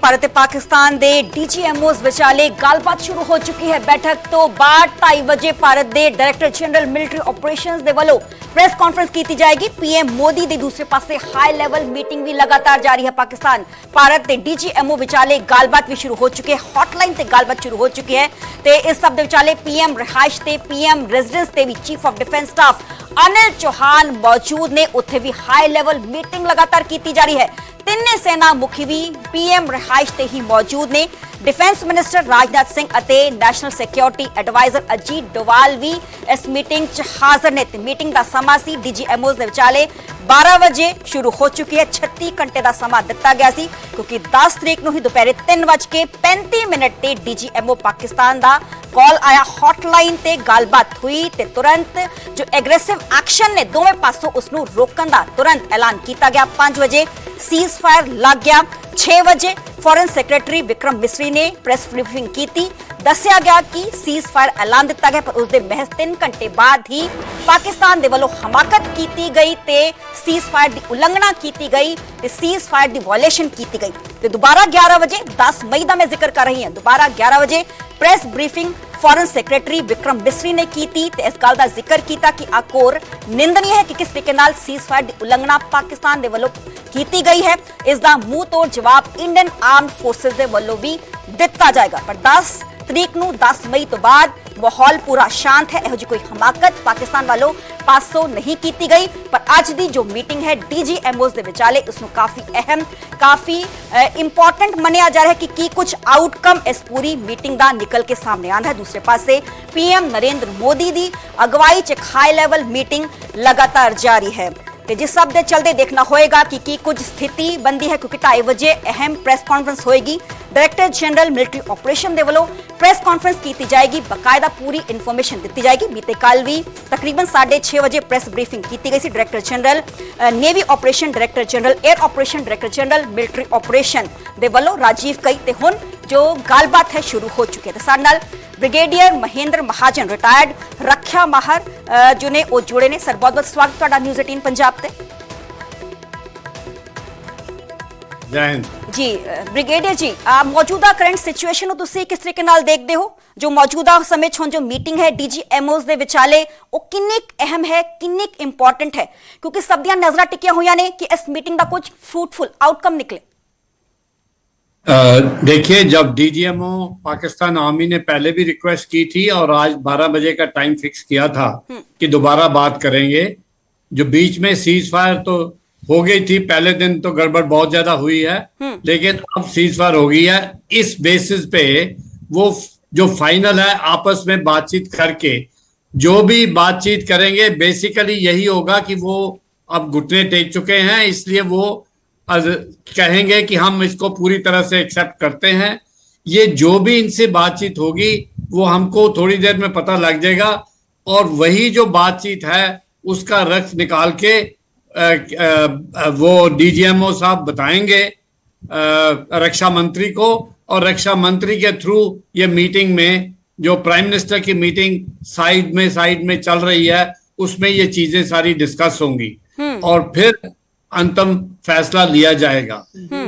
ਭਾਰਤ ਤੇ ਪਾਕਿਸਤਾਨ ਦੇ ਡੀਜੀਐਮਓਜ਼ ਵਿਚਾਲੇ ਗੱਲਬਾਤ ਸ਼ੁਰੂ ਹੋ ਚੁੱਕੀ ਹੈ। बैठक तो बाद 2:30 ਵਜੇ ਭਾਰਤ ਦੇ ਡਾਇਰੈਕਟਰ ਜਨਰਲ ਮਿਲਟਰੀ ਆਪਰੇਸ਼ਨਸ ਦੇ ਵੱਲੋਂ प्रेस कॉन्फ्रेंस की जाएगी। पीएम मोदी के दूसरे पासे हाई लैवल मीटिंग भी लगातार जारी है। पाकिस्तान भारत के डीजीएमओ विचाले गलबात भी शुरू हो चुकी है। हॉटलाइन से गलबात शुरू हो चुकी है। तो इस सब विचाले पीएम रिहाइश से पीएम रेजिडेंस से भी chief of defence staff Anil Chauhan मौजूद ने, उत्थे भी हाई लैवल मीटिंग लगातार की जा रही है। तिन्ने सेना मुखी भी पीएम रिहाइश से ही मौजूद ने। डिफेंस मिनिस्टर राजनाथ सिंह और national security adviser Ajit Doval भी इस मीटिंग च हाजिर ने। मीटिंग का समा सी डीजीएमओ के विचाले 12 बजे शुरू हो चुकी है। 36 घंटे का समा दिता गया सी क्योंकि 10 तरीक को ही दोपहर 3:35 ते डीजीएमओ पाकिस्तान का कॉल आया। हॉटलाइन ते गलबात हुई ते तुरंत जो एग्रेसिव एक्शन ने दोवें पासों उसनू रोकन का तुरंत ऐलान किया गया। 5 बजे सीज फायर लग गया। 6 बजे फॉरेन सैकटरी विक्रम मिस्री ने प्रेस ब्रीफिंग की। दसिया गया कि सीज फायर ऐलान दिता गया, पर उसके महज 3 घंटे बाद ही पाकिस्तान के वालों हमाकत की गई ते सीज फायर की उल्लंघना की गई ते सीज फायर की वायलेशन की गई। तो दोबारा 11 बजे 10 मई का मैं जिक्र कर रही हूं, दोबारा 11 बजे press briefing foreign secretary Vikram Misri ने की। इस गल का जिक्र किया कि आकोर निंदनीय है कि किस तरीके नाल सीज फायर की उल्लंघना पाकिस्तान के वालों की गई है। इसका मुंह तोड़ जवाब इंडियन आर्म्ड फोर्सेस के वालों भी दिता जाएगा। पर 10 तरीक नूं 10 मई तो बाद माहौल पूरा शांत है। यहो जी कोई हमाकत पाकिस्तान वालों पासों नहीं की गई। पर अज की जो मीटिंग है डीजीएमओज के विचाले उसनूं काफी अहम, काफी इंपॉर्टेंट मनिया जा रहा है कि कुछ आउटकम इस पूरी मीटिंग का निकल के सामने आंदा है। दूसरे पासे पीएम नरेंद्र मोदी की अगवाई च हाई लैवल मीटिंग लगातार जारी है। तो जिस सब के चलते देखना होएगा कि कुछ स्थिति बनती है क्योंकि 2:30 बजे अहम प्रेस कॉन्फ्रेंस होएगी। डायरेक्टर जनरल मिलिट्री ऑपरेशन के वालों प्रेस कॉन्फ्रेंस की जाएगी, बकायदा पूरी इन्फॉर्मेशन दी जाएगी। बीते कल भी तकरीबन 6:30 बजे प्रेस ब्रीफिंग की गई। Director general navy operation, director general air operation, director general military operation के वालों राजीव कई ते हुण जो गलबात है शुरू हो चुकी है। तो साडे नाल ब्रिगेडियर महेंद्र महाजन रिटायर्ड रक्षा माहर जो ने वो जुड़े ने। सर बहुत बहुत स्वागत तुहाडा न्यूज़ 18 पंजाब ते। जय हिंद जी ब्रिगेडियर जी, मौजूदा करंट सिचुएशन तुसीं किस तरीके नाल देखते हो? जो मौजूदा समय च जो मीटिंग है डीजीएमओज दे विचाले वो किन्नी अहम है, किन्नी इंपॉर्टेंट है? क्योंकि सब दियां नजरां टिकियां हुई ने कि इस मीटिंग का कुछ फ्रूटफुल आउटकम निकले। देखिए, जब डीजीएमओ पाकिस्तान आर्मी ने पहले भी रिक्वेस्ट की थी और आज 12 बजे का टाइम फिक्स किया था कि दोबारा बात करेंगे। जो बीच में सीज फायर तो हो गई थी, पहले दिन तो गड़बड़ बहुत ज्यादा हुई है, लेकिन अब सीज फायर हो गई है। इस बेसिस पे वो जो फाइनल है आपस में बातचीत करके जो भी बातचीत करेंगे बेसिकली यही होगा कि वो अब घुटने टेक चुके हैं, इसलिए वो कहेंगे कि हम इसको पूरी तरह से एक्सेप्ट करते हैं। ये जो भी इनसे बातचीत होगी वो हमको थोड़ी देर में पता लग जाएगा और वही जो बातचीत है उसका रख निकाल के वो डीजीएमओ साहब बताएंगे रक्षा मंत्री को, और रक्षा मंत्री के थ्रू ये मीटिंग में जो प्राइम मिनिस्टर की मीटिंग साइड में चल रही है उसमें ये चीजें सारी डिस्कस होंगी और फिर अंतिम फैसला लिया जाएगा।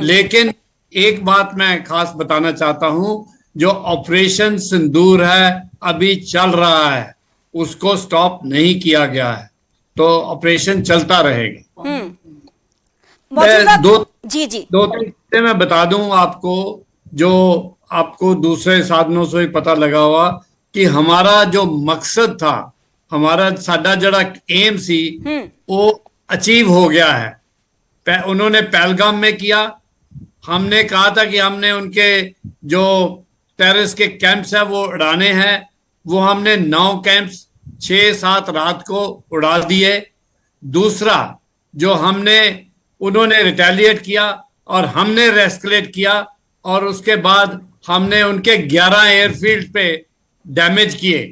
लेकिन एक बात मैं खास बताना चाहता हूं, जो ऑपरेशन सिंदूर है अभी चल रहा है, उसको स्टॉप नहीं किया गया है, तो ऑपरेशन चलता रहेगा। दो तीन चीजें मैं बता दूं आपको, जो आपको दूसरे साधनों से भी पता लगा हुआ कि हमारा जो मकसद था, हमारा साडा जड़ा एम सी वो अचीव हो गया है। उन्होंने पहलगाम में किया। हमने कहा था कि हमने उनके जो टेररिस्ट के कैंप्स है वो उड़ाने हैं, वो हमने 9 कैंप्स 6-7 रात को उड़ा दिए। दूसरा जो उन्होंने रिटेलिएट किया और हमने रेस्कलेट किया और उसके बाद हमने उनके 11 एयरफील्ड पे डैमेज किए।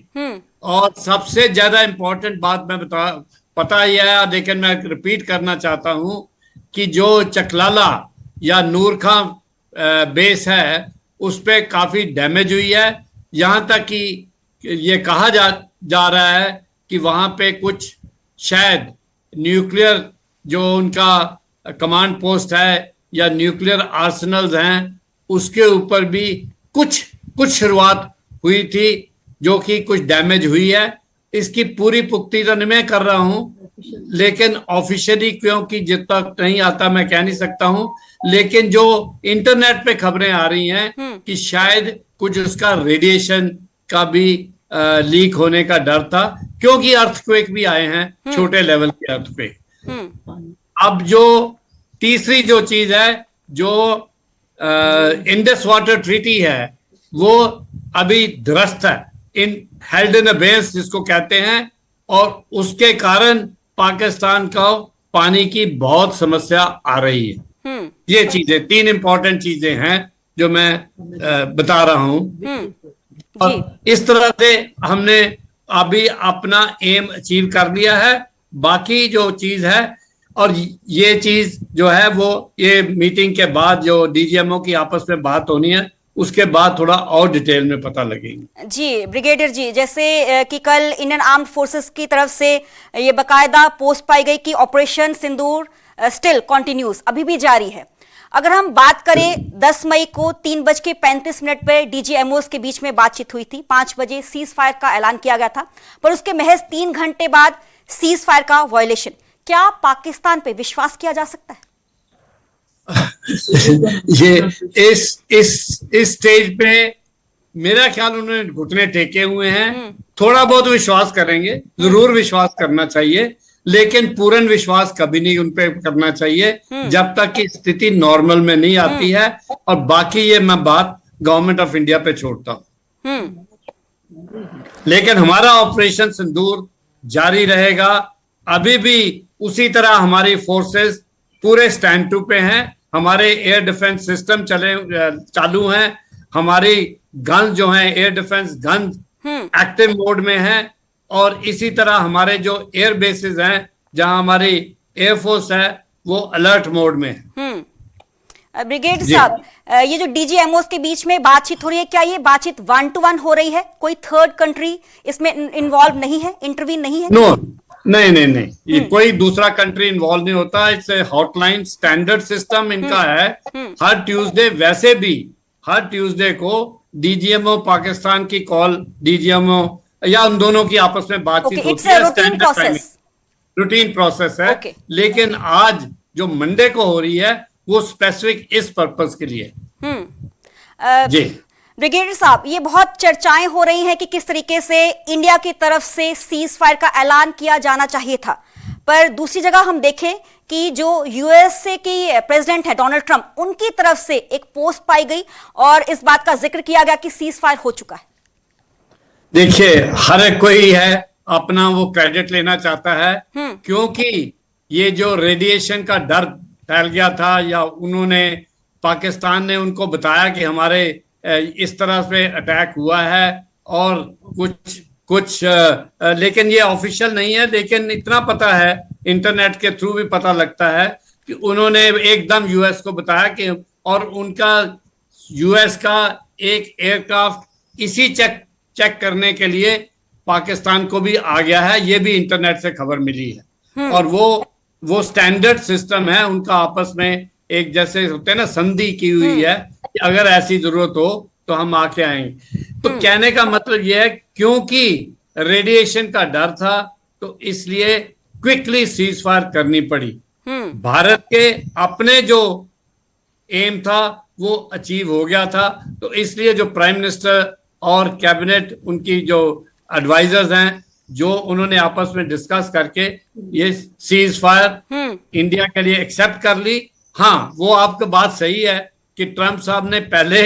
और सबसे ज्यादा इंपॉर्टेंट बात मैं पता ही है, लेकिन मैं रिपीट करना चाहता हूं कि जो चकलाला या नूर खां बेस है उस पे काफी डैमेज हुई है। यहां तक कि ये कहा जा रहा है कि वहां पे कुछ शायद न्यूक्लियर जो उनका कमांड पोस्ट है या न्यूक्लियर आर्सेनल्स हैं उसके ऊपर भी कुछ कुछ शुरुआत हुई थी जो कि कुछ डैमेज हुई है। इसकी पूरी पुख्ती तो नहीं मैं कर रहा हूं, लेकिन ऑफिशियली क्योंकि जब तक नहीं आता मैं कह नहीं सकता हूं, लेकिन जो इंटरनेट पे खबरें आ रही हैं कि शायद कुछ उसका रेडिएशन का भी लीक होने का डर था, क्योंकि अर्थक्वेक भी आए हैं, छोटे लेवल के अर्थक्वेक। अब जो तीसरी जो चीज है, जो इंडस वाटर ट्रीटी है, वो अभी दुरुस्त है, इन हेल्ड इन अबेयंस जिसको कहते हैं, और उसके कारण पाकिस्तान को पानी की बहुत समस्या आ रही है। ये चीजें 3 इंपॉर्टेंट चीजें हैं जो मैं बता रहा हूं। और इस तरह से हमने अभी अपना एम अचीव कर लिया है। बाकी जो चीज है, और ये चीज जो है वो ये मीटिंग के बाद जो डीजीएमओ की आपस में बात होनी है, उसके बाद थोड़ा और डिटेल में पता लगेगी। जी ब्रिगेडियर जी, जैसे कि कल इंडियन आर्म्ड फोर्सेस की तरफ से ये बकायदा पोस्ट पाई गई कि ऑपरेशन सिंदूर स्टिल कंटिन्यूज, अभी भी जारी है। अगर हम बात करें 10 मई को 3:35 पर डीजीएमओस के बीच में बातचीत हुई थी, 5 बजे सीज फायर का ऐलान किया गया था, पर उसके महज 3 घंटे बाद सीज फायर का वायलेशन। क्या पाकिस्तान पे विश्वास किया जा सकता है? ये इस स्टेज पे मेरा ख्याल उन्होंने घुटने टेके हुए हैं। थोड़ा बहुत विश्वास करेंगे, जरूर विश्वास करना चाहिए, लेकिन पूर्ण विश्वास कभी नहीं उन पे करना चाहिए जब तक कि स्थिति नॉर्मल में नहीं आती है। और बाकी ये मैं बात गवर्नमेंट ऑफ इंडिया पे छोड़ता हूं। लेकिन हमारा ऑपरेशन सिंदूर जारी रहेगा। अभी भी उसी तरह हमारी फोर्सेस पूरे स्टैंड टू पे हैं। हमारे एयर डिफेंस सिस्टम चालू हैं। हमारी गन जो है air defence gun active mode में है। और इसी तरह हमारे जो एयर बेसिस हैं, जहां हमारी एयरफोर्स है, वो अलर्ट मोड में है। ब्रिगेड साहब, ये जो डीजीएमओस के बीच में बातचीत हो रही है, क्या ये बातचीत 1-to-1 हो रही है? कोई थर्ड कंट्री इसमें इन्वॉल्व नहीं है, इंटरवीन नहीं है? नो, नहीं, ये कोई दूसरा कंट्री इन्वॉल्व नहीं होता। इट्स हॉटलाइन स्टैंडर्ड सिस्टम इनका है। हर ट्यूसडे, वैसे भी हर ट्यूसडे को डीजीएमओ पाकिस्तान की कॉल, डीजीएमओ या उन दोनों की आपस में बातचीत होती है। रूटीन प्रोसेस है। लेकिन आज जो मंडे को हो रही है वो स्पेसिफिक इस पर्पस के लिए। जी ब्रिगेडियर साहब, ये बहुत चर्चाएं हो रही हैं कि किस तरीके से इंडिया की तरफ से सीज फायर का ऐलान किया जाना चाहिए था, पर दूसरी जगह हम देखें कि जो यूएसए की प्रेसिडेंट है डोनाल्ड ट्रंप, उनकी तरफ से एक पोस्ट पाई गई और इस बात का जिक्र किया गया कि सीज फायर हो चुका है। देखिए, हर एक कोई है अपना वो क्रेडिट लेना चाहता है, क्योंकि ये जो रेडिएशन का डर फैल गया था, या उन्होंने पाकिस्तान ने उनको बताया कि हमारे इस तरह से अटैक हुआ है और कुछ लेकिन ये ऑफिशियल नहीं है। लेकिन इतना पता है, इंटरनेट के थ्रू भी पता लगता है कि उन्होंने एकदम यूएस को बताया कि, और उनका यूएस का एक एयरक्राफ्ट इसी चेक करने के लिए पाकिस्तान को भी आ गया है। ये भी इंटरनेट से खबर मिली है। और वो स्टैंडर्ड सिस्टम है उनका, आपस में एक जैसे होते हैं ना, संधि की हुई है कि अगर ऐसी जरूरत हो तो हम आके आएंगे। तो कहने का मतलब यह है, क्योंकि रेडिएशन का डर था तो इसलिए क्विकली सीज फायर करनी पड़ी। भारत के अपने जो एम था वो अचीव हो गया था, तो इसलिए जो प्राइम मिनिस्टर और कैबिनेट, उनकी जो एडवाइजर्स हैं, जो उन्होंने आपस में डिस्कस करके ये सीज फायर इंडिया के लिए एक्सेप्ट कर ली। हाँ, वो आपकी बात सही है कि ट्रंप साहब ने पहले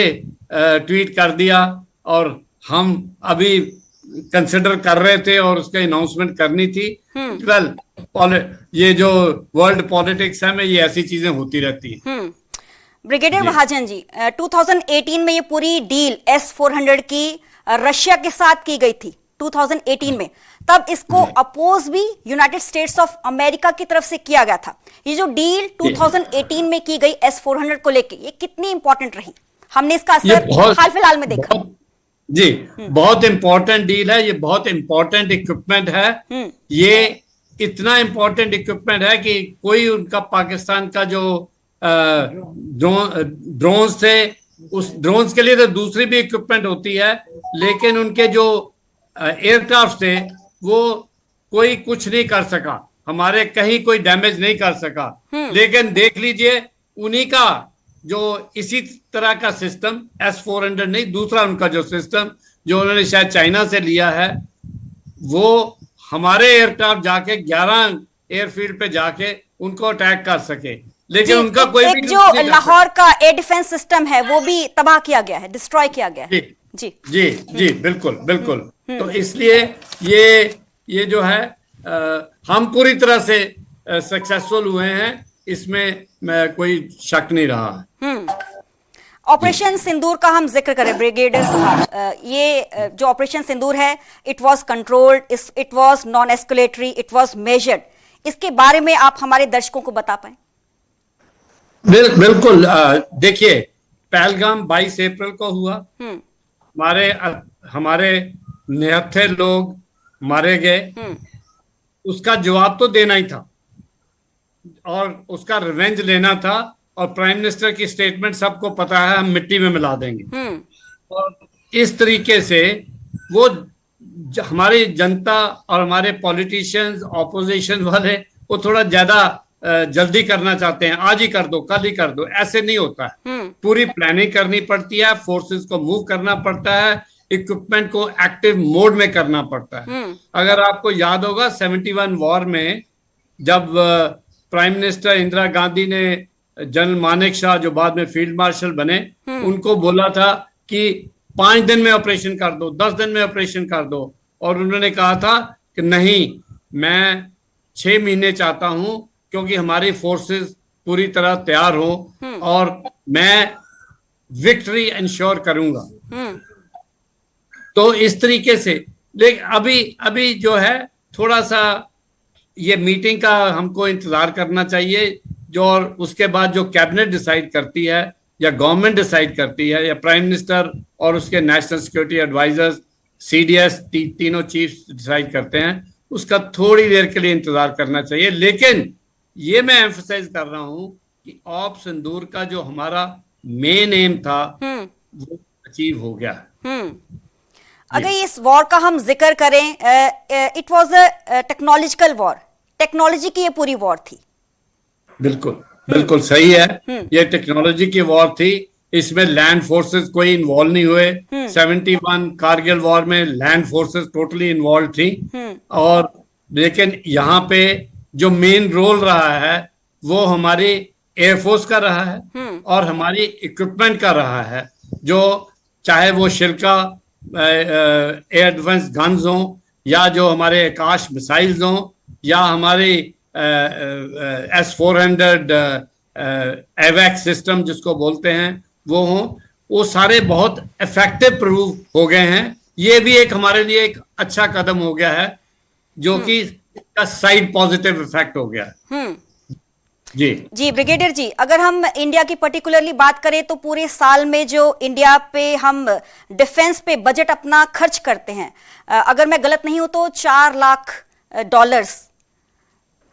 ट्वीट कर दिया और हम अभी कंसिडर कर रहे थे और उसका अनाउंसमेंट करनी थी। वेल, ये जो वर्ल्ड पॉलिटिक्स है में ये ऐसी चीजें होती रहती हैं। ब्रिगेडियर महाजन जी, 2018 में ये पूरी डील S-400 की रशिया के साथ की गई थी 2018 में, तब इसको अपोज भी यूनाइटेड स्टेट्स ऑफ अमेरिका की तरफ से किया गया था। ये जो डील 2018 में की गई S-400 को लेके, ये कितनी इंपॉर्टेंट रही? हमने इसका असर हाल फिलहाल में देखा। जी, बहुत इंपॉर्टेंट डील है। ये बहुत इंपॉर्टेंट इक्विपमेंट है। ये इतना इंपॉर्टेंट इक्विपमेंट है कि कोई उनका पाकिस्तान का जो ड्रोन्स थे उस ड्रोन्स के लिए तो दूसरी भी इक्विपमेंट होती है, लेकिन उनके जो एयरक्राफ्ट थे वो कोई कुछ नहीं कर सका, हमारे कहीं कोई डैमेज नहीं कर सका। लेकिन देख लीजिए उन्हीं का जो इसी तरह का सिस्टम S-400 नहीं, दूसरा उनका जो सिस्टम जो उन्होंने शायद चाइना से लिया है, वो हमारे एयरक्राफ्ट जाके 11 एयरफील्ड पे जाके उनको अटैक कर सके, लेकिन उनका कोई एक भी जो लाहौर का एयर डिफेंस सिस्टम है वो भी तबाह किया गया है, डिस्ट्रॉय किया गया है। जी जी जी, बिल्कुल बिल्कुल। तो इसलिए ये जो है हम पूरी तरह से सक्सेसफुल हुए हैं, इसमें कोई शक नहीं रहा। ऑपरेशन सिंदूर का हम जिक्र करें ब्रिगेडियर साहब, ये जो ऑपरेशन सिंदूर है, it was controlled, it was non escalatory, it was measured, इसके बारे में आप हमारे दर्शकों को बता पाए? बिल्कुल। देखिए, पहलगाम 22 अप्रैल को हुआ, हमारे 79 लोग मारे गए। उसका जवाब तो देना ही था और उसका रिवेंज लेना था, और प्राइम मिनिस्टर की स्टेटमेंट सबको पता है, हम मिट्टी में मिला देंगे। और इस तरीके से वो हमारी जनता और हमारे पॉलिटिशियंस, ऑपोजिशन वाले, वो थोड़ा ज्यादा जल्दी करना चाहते हैं, आज ही कर दो, कल ही कर दो। ऐसे नहीं होता है, पूरी प्लानिंग करनी पड़ती है, फोर्सेस को मूव करना पड़ता है, इक्विपमेंट को एक्टिव मोड में करना पड़ता है। अगर आपको याद होगा 71 वॉर में जब प्राइम मिनिस्टर इंदिरा गांधी ने जनरल मानेक शॉ, जो बाद में फील्ड मार्शल बने, उनको बोला था कि 5 दिन में ऑपरेशन कर दो, 10 दिन में ऑपरेशन कर दो, और उन्होंने कहा था कि नहीं, मैं 6 महीने चाहता हूं, क्योंकि हमारी फोर्सेस पूरी तरह तैयार हो और मैं विक्ट्री इंश्योर करूंगा। तो इस तरीके से, लेकिन अभी जो है थोड़ा सा ये मीटिंग का हमको इंतजार करना चाहिए, जो और उसके बाद जो कैबिनेट डिसाइड करती है या गवर्नमेंट डिसाइड करती है या प्राइम मिनिस्टर और उसके नेशनल सिक्योरिटी एडवाइजर्स, CDS, तीनों चीफ्स डिसाइड करते हैं, उसका थोड़ी देर के लिए इंतजार करना चाहिए। लेकिन ये मैं एम्फसाइज कर रहा हूं कि ऑप सिंदूर का जो हमारा मेन एम था वो अचीव हो गया। अगर इस वॉर का हम जिक्र करें, it was a technological war, technology की ये पूरी वॉर थी। बिल्कुल बिल्कुल सही है, ये टेक्नोलॉजी की वॉर थी, इसमें लैंड फोर्सेस कोई इन्वॉल्व नहीं हुए। 71 कारगिल वॉर में लैंड फोर्सेस टोटली इन्वॉल्व थी, और लेकिन यहाँ पे जो मेन रोल रहा है वो हमारी एयरफोर्स का रहा है और हमारी इक्विपमेंट का रहा है, जो चाहे वो शिल्का एयर डिफेंस गन्स हों, या जो हमारे आकाश मिसाइल्स हों, या हमारी S-400 एवैक्स सिस्टम जिसको बोलते हैं वो हों, वो सारे बहुत इफेक्टिव प्रूव हो गए हैं। ये भी एक हमारे लिए एक अच्छा कदम हो गया है, जो कि इसका साइड पॉजिटिव इफेक्ट हो गया है। जी ब्रिगेडियर जी, अगर हम इंडिया की पर्टिकुलरली बात करें तो पूरे साल में जो इंडिया पे हम डिफेंस पे बजट अपना खर्च करते हैं, अगर मैं गलत नहीं हूं तो $4 लाख,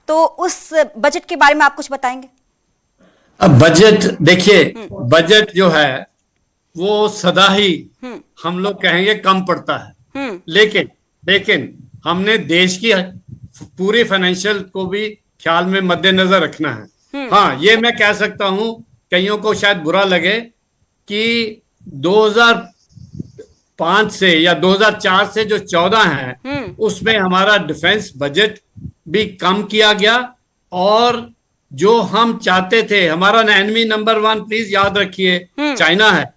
तो उस बजट के बारे में आप कुछ बताएंगे? अब बजट देखिए, बजट जो है वो सदा ही हम लोग कहेंगे कम पड़ता है, लेकिन हमने देश की पूरी फाइनेंशियल को भी ख्याल में मद्देनजर रखना है। हाँ, ये मैं कह सकता हूं, कईयों को शायद बुरा लगे कि 2005 से या 2004 से जो 14 है उसमें हमारा डिफेंस बजट भी कम किया गया, और जो हम चाहते थे, हमारा एनिमी नंबर 1 प्लीज याद रखिए चाइना है,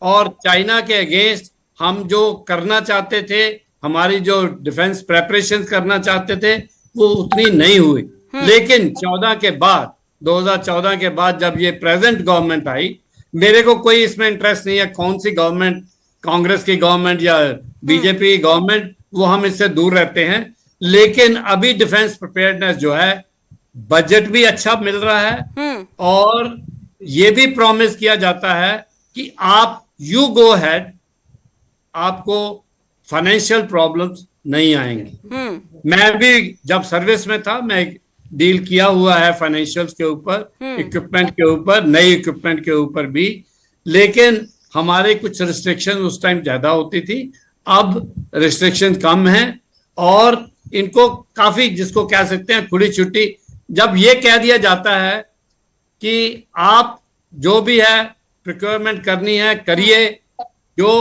और चाइना के अगेंस्ट हम जो करना चाहते थे, हमारी जो डिफेंस प्रेपरेशन करना चाहते थे, वो उतनी नहीं हुई। लेकिन 2014 के बाद जब ये प्रेजेंट गवर्नमेंट आई, मेरे को कोई इसमें इंटरेस्ट नहीं है कौन सी गवर्नमेंट, कांग्रेस की गवर्नमेंट या बीजेपी गवर्नमेंट, वो हम इससे दूर रहते हैं। लेकिन अभी डिफेंस प्रिपेयर्डनेस जो है, बजट भी अच्छा मिल रहा है, और ये भी प्रॉमिस किया जाता है कि आप यू गो हेड, आपको फाइनेंशियल प्रॉब्लम्स नहीं आएंगी। मैं भी जब सर्विस में था, मैं डील किया हुआ है फाइनेंशियल्स के ऊपर, इक्विपमेंट के ऊपर, नई इक्विपमेंट के ऊपर भी, लेकिन हमारे कुछ रिस्ट्रिक्शन उस टाइम ज्यादा होती थी, अब रिस्ट्रिक्शन कम है और इनको काफी, जिसको कह सकते हैं खुली छुट्टी, जब ये कह दिया जाता है कि आप जो भी है प्रिक्योरमेंट करनी है करिए, जो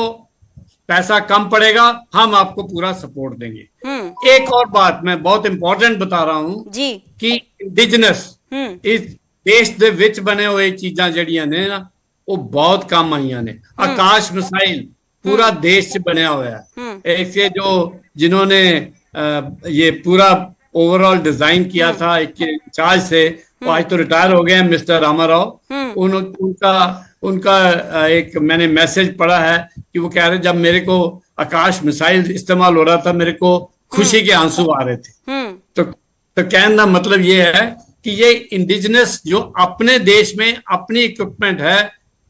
पैसा कम पड़ेगा हम आपको पूरा सपोर्ट देंगे। एक और बात मैं बहुत इंपॉर्टेंट बता रहा हूं जी कि इंडिजिनस इस देश ਦੇ ਵਿੱਚ बने हुए चीजां जड़ियां ने ना वो बहुत कम आईयां ने। आकाश मिसाइल पूरा देश च बनया हुआ है। ऐसे जो जिन्होंने ये पूरा ओवरऑल डिजाइन किया था एक इंचार्ज से, वो आज तो रिटायर हो गए हैं, मिस्टर रामाराव। उनका एक मैंने मैसेज पढ़ा है कि वो कह रहे जब मेरे को आकाश मिसाइल इस्तेमाल हो रहा था मेरे को खुशी के आंसू आ रहे थे। तो कहने का मतलब ये है कि ये इंडिजिनस जो अपने देश में अपनी इक्विपमेंट है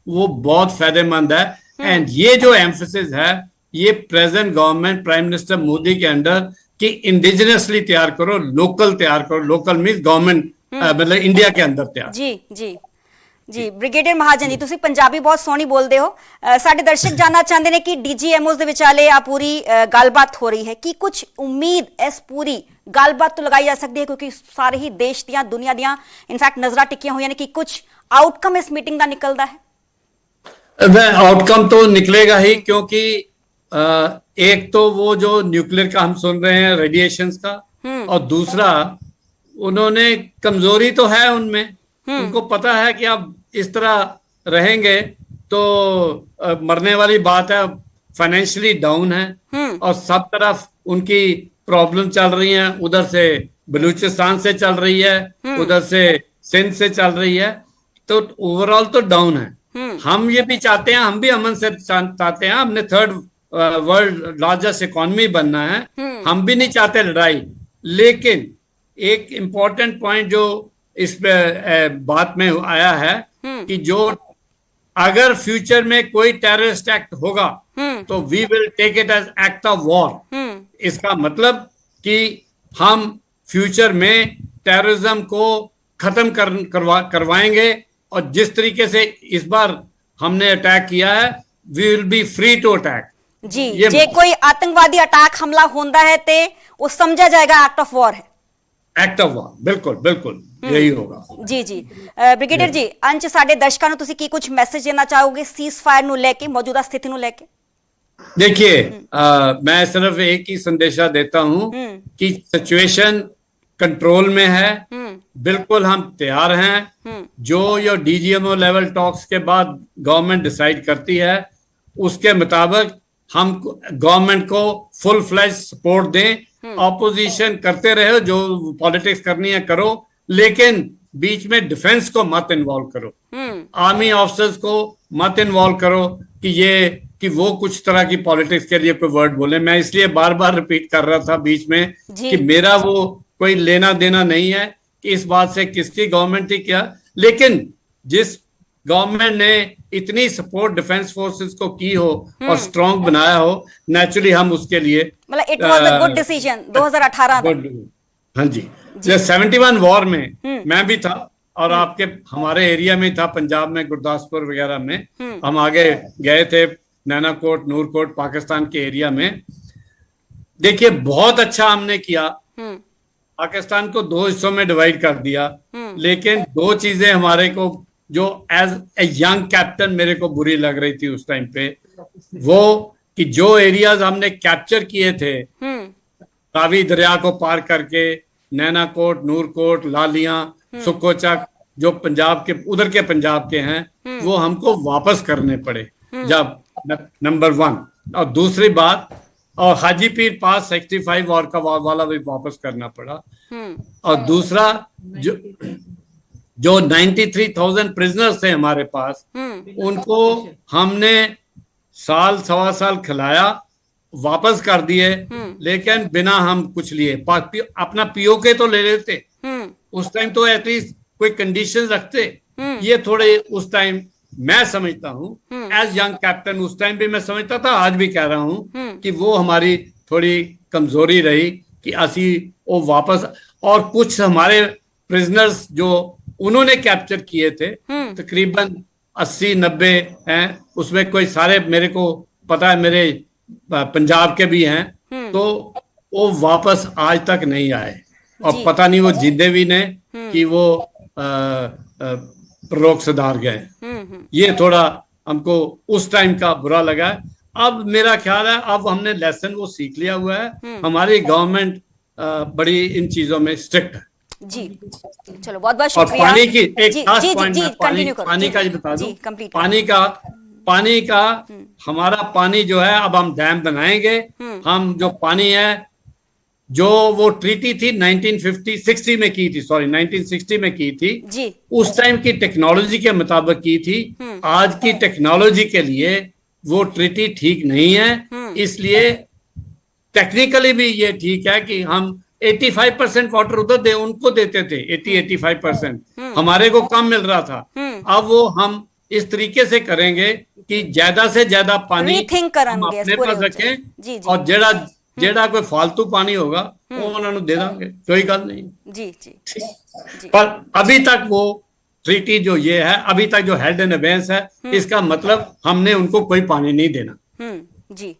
वो बहुत फायदेमंद है। एंड ये जो एम्फोसिस है ये present government prime minister Modi के अंडर कि इंडिजिनसली तैयार करो, लोकल तैयार करो। लोकल मीन्स गवर्नमेंट मतलब इंडिया के अंदर तैयार। जी जी जी ब्रिगेडियर महाजन जी, ਤੁਸੀਂ ਪੰਜਾਬੀ ਬਹੁਤ ਸੋਹਣੀ ਬੋਲਦੇ ਹੋ। ਸਾਡੇ ਦਰਸ਼ਕ ਜਾਨਣਾ ਚਾਹੁੰਦੇ ਨੇ ਕਿ ਡੀਜੀਐਮਓਸ ਦੇ ਵਿਚਾਲੇ ਆ ਪੂਰੀ ਗੱਲਬਾਤ ਹੋ ਰਹੀ ਹੈ ਕਿ ਕੁਝ ਉਮੀਦ ਇਸ ਪੂਰੀ ਗੱਲਬਾਤ ਤੋਂ ਲਗਾਈ ਜਾ ਸਕਦੀ ਹੈ, ਕਿਉਂਕਿ ਸਾਰੇ ਹੀ ਦੇਸ਼ ਦੀਆਂ ਦੁਨੀਆ ਦੀਆਂ ਇਨਫੈਕਟ ਨਜ਼ਰਾਂ ਟਿਕੀਆਂ ਹੋਈਆਂ ਨੇ कि कुछ आउटकम इस मीटिंग का निकलता है? वह आउटकम तो निकलेगा ही, क्योंकि एक तो वो जो न्यूक्लियर का हम सुन रहे हैं रेडिएशंस का, और दूसरा उन्होंने कमजोरी तो है उनमें, उनको पता है कि अब इस तरह रहेंगे तो मरने वाली बात है। फाइनेंशियली डाउन है और सब तरफ उनकी प्रॉब्लम चल रही है। उधर से बलूचिस्तान से चल रही है, उधर से सिंध से चल रही है, तो ओवरऑल तो डाउन है। हम ये भी चाहते हैं, हम भी अमन से चाहते हैं, हमने थर्ड वर्ल्ड लार्जेस्ट इकोनॉमी बनना है, हम भी नहीं चाहते लड़ाई। लेकिन एक इम्पोर्टेंट पॉइंट जो इस बात में आया है कि जो अगर फ्यूचर में कोई टेररिस्ट एक्ट होगा तो we will take it as act of war. इसका मतलब कि हम फ्यूचर में टेररिज्म को खत्म करवाएंगे, और जिस तरीके से इस बार हमने अटैक किया है we will be free to attack. जी जे कोई आतंकवादी अटैक हमला होता है तो वो समझा जाएगा एक्ट ऑफ वॉर है। एक्ट ऑफ वॉर, बिल्कुल बिल्कुल यही होगा। जी जी ब्रिगेडियर जी, अंत साडे दर्शकों ਨੂੰ ਤੁਸੀਂ ਕੀ ਕੁਝ ਮੈਸੇਜ ਦੇਣਾ ਚਾਹੋਗੇ ਸੀਜ਼ ਫਾयर ਨੂੰ ਲੈ ਕੇ, मौजूदा स्थिति ਨੂੰ ਲੈ के? देखिए मैं सिर्फ एक ही संदेशा देता हूं कि सिचुएशन कंट्रोल में है, बिल्कुल हम तैयार हैं। जो ये डीजीएमओ लेवल टॉक्स के बाद गवर्नमेंट डिसाइड करती है उसके मुताबिक हम गवर्नमेंट को फुल फ्लैश सपोर्ट दें। ऑपोजिशन करते रहे, जो पॉलिटिक्स करनी है करो, लेकिन बीच में डिफेंस को मत इन्वॉल्व करो, आर्मी ऑफिसर्स को मत इन्वॉल्व करो कि वो कुछ तरह की पॉलिटिक्स के लिए कोई वर्ड बोले। मैं इसलिए बार बार रिपीट कर रहा था बीच में कि मेरा वो कोई लेना देना नहीं है कि इस बात से किसकी गवर्नमेंट थी क्या, लेकिन जिस गवर्नमेंट ने इतनी सपोर्ट डिफेंस फोर्सेस को की हो और स्ट्रांग बनाया हो, नेचुरली हम उसके लिए मतलब it was a good decision 2018 में। हाँ जी, 71 वॉर में मैं भी था और आपके हमारे एरिया में था, पंजाब में गुरदासपुर वगैरह में हम आगे गए थे, नैनाकोट नूरकोट पाकिस्तान के एरिया में। देखिए बहुत अच्छा हमने किया, पाकिस्तान को 2 हिस्सों में डिवाइड कर दिया, लेकिन 2 चीजें हमारे को जो एज ए यंग कैप्टन मेरे को बुरी लग रही थी उस टाइम पे, वो कि जो एरियाज हमने कैप्चर किए थे रावी दरिया को पार करके, नैनाकोट नूरकोट लालियां सुकोचक, जो पंजाब के उधर के पंजाब के हैं, वो हमको वापस करने पड़े जब नंबर 1। और दूसरी बात, और हाजी पीर पास 65 वॉर का वाला भी वापस करना पड़ा। और दूसरा जो 93,000 प्रिजनर्स थे हमारे पास, उनको हमने साल सवा साल खिलाया, वापस कर दिए, लेकिन बिना हम कुछ लिए। अपना पीओके तो ले लेते उस टाइम, तो एटलीस्ट कोई कंडीशन रखते। ये थोड़े उस टाइम मैं समझता हूँ एज यंग कैप्टन, उस टाइम भी मैं समझता था, आज भी कह रहा हूँ कि वो हमारी थोड़ी कमजोरी रही कि असी वो वापस। और कुछ हमारे प्रिजनर्स जो उन्होंने कैप्चर किए थे, तकरीबन 80-90 हैं, उसमें कोई सारे मेरे को पता है, मेरे पंजाब के भी हैं, तो वो वापस आज तक नहीं आए। और जी। पता नहीं वो जिंदे भी ने कि वो रोग सुधार गए। ये थोड़ा हमको उस टाइम का बुरा लगा। अब मेरा ख्याल है अब हमने लेसन वो सीख लिया हुआ है। हमारी गवर्नमेंट बड़ी इन चीजों में स्ट्रिक्ट है। जी, चलो बहुत बहुत और शुक्रिया। पानी की एक जी खास जी पॉइंट जी मैं कंटिन्यू करो। पानी जी, का ही बता जी दूं। कंप्लीट पानी का हमारा पानी जो है, अब हम डैम बनाएंगे। हम जो पानी है, जो वो ट्रीटी थी 1960 में की थी, सॉरी 1960 में की थी, जी। उस टाइम की टेक्नोलॉजी के मुताबिक की थी। आज की टेक्नोलॉजी के लिए वो ट्रीटी ठीक नहीं है। इसलिए टेक्निकली भी ये ठीक है कि हम 85% वाटर उधर उनको देते थे, 80-85%। हमारे को कम मिल रहा था। अब वो हम इस तरीके से करेंगे कि ज्यादा से ज्यादा पानी रीथिंक हम करेंगे अपने पूरे पास रखें। जी जी और जेड़ा कोई फालतू पानी होगा वो उन्होंने दे देंगे, कोई गल नहीं। जी जी जी पर अभी तक वो ट्रीटी जो ये है, अभी तक जो हेड एंड अबेंस है, इसका मतलब हमने उनको कोई पानी नहीं देना। जी